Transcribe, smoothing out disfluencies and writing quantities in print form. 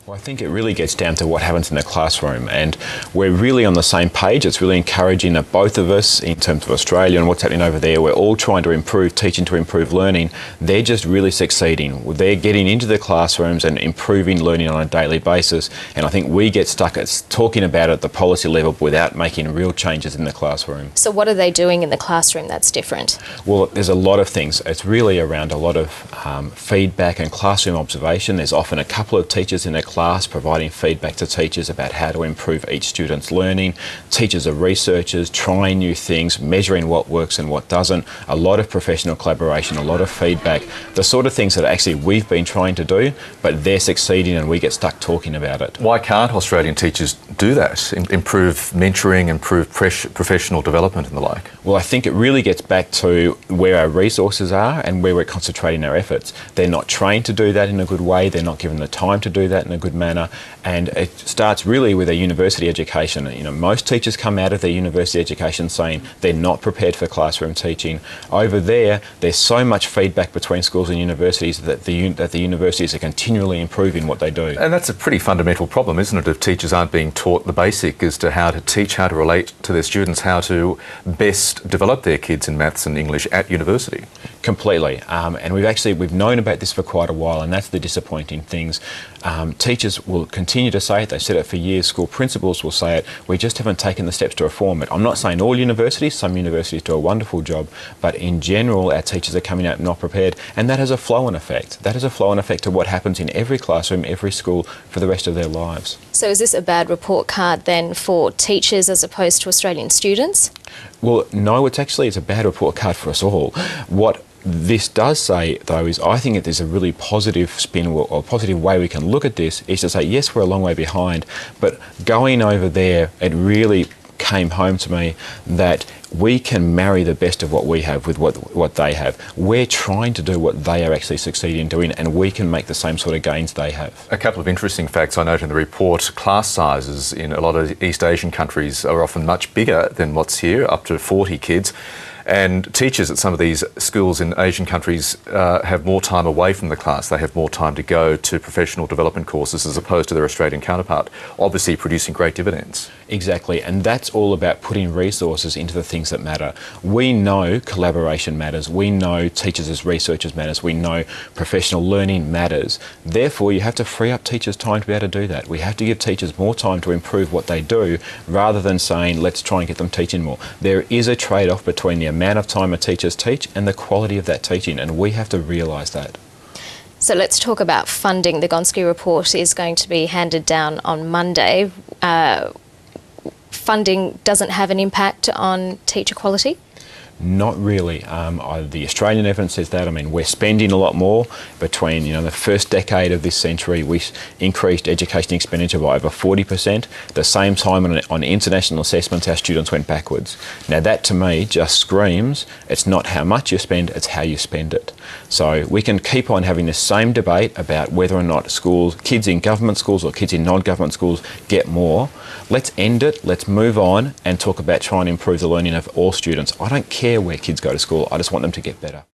Well, I think it really gets down to what happens in the classroom, and we're really on the same page. It's really encouraging that both of us, in terms of Australia and what's happening over there, we're all trying to improve teaching, to improve learning. They're just really succeeding. They're getting into the classrooms and improving learning on a daily basis, and I think we get stuck at talking about it at the policy level without making real changes in the classroom. So what are they doing in the classroom that's different? Well, there's a lot of things. It's really around a lot of feedback and classroom observation. There's often a couple of teachers in a class providing feedback to teachers about how to improve each student's learning. Teachers are researchers, trying new things, measuring what works and what doesn't. A lot of professional collaboration, a lot of feedback. The sort of things that actually we've been trying to do, but they're succeeding and we get stuck talking about it. Why can't Australian teachers do that? Improve mentoring, improve professional development and the like? Well, I think it really gets back to where our resources are and where we're concentrating our efforts. They're not trained to do that in a good way. They're not given the time to do that in a good manner. And it starts really with a university education. You know, most teachers come out of their university education saying they're not prepared for classroom teaching. Over there, there's so much feedback between schools and universities that the universities are continually improving what they do. And that's a pretty fundamental problem, isn't it, if teachers aren't being taught the basic as to how to teach, how to relate to their students, how to best develop their kids in maths and English at university. Completely. And we've known about this for quite a while, and that's the disappointing things. Teachers will continue to say it. They've said it for years. School principals will say it. We just haven't taken the steps to reform it. I'm not saying all universities. Some universities do a wonderful job, but in general, our teachers are coming out not prepared, and that has a flow-on effect. That has a flow-on effect to what happens in every classroom, every school, for the rest of their lives. So is this a bad report card then for teachers as opposed to Australian students? Well, no, it's a bad report card for us all. What this does say, though, is I think that there's a really positive spin or positive way we can look at this, is to say, yes, we're a long way behind, but going over there, it really came home to me that we can marry the best of what we have with what they have. We're trying to do what they are actually succeeding in doing, and we can make the same sort of gains they have. A couple of interesting facts I note in the report. Class sizes in a lot of East Asian countries are often much bigger than what's here, up to 40 kids. And teachers at some of these schools in Asian countries have more time away from the class. They have more time to go to professional development courses as opposed to their Australian counterpart, obviously producing great dividends. Exactly, and that's all about putting resources into the things that matter. We know collaboration matters. We know teachers as researchers matters. We know professional learning matters. Therefore, you have to free up teachers' time to be able to do that. We have to give teachers more time to improve what they do rather than saying, let's try and get them teaching more. There is a trade-off between the amount of time a teachers teach and the quality of that teaching, and we have to realise that. So let's talk about funding. The Gonski report is going to be handed down on Monday. Funding doesn't have an impact on teacher quality? Not really. The Australian evidence says that. I mean, we're spending a lot more. Between the first decade of this century, we increased education expenditure by over 40%. The same time on international assessments, our students went backwards. Now that to me just screams it's not how much you spend, it's how you spend it. So we can keep on having the same debate about whether or not kids in government schools or kids in non-government schools get more. Let's end it, let's move on and talk about trying to improve the learning of all students. I don't care where kids go to school, I just want them to get better.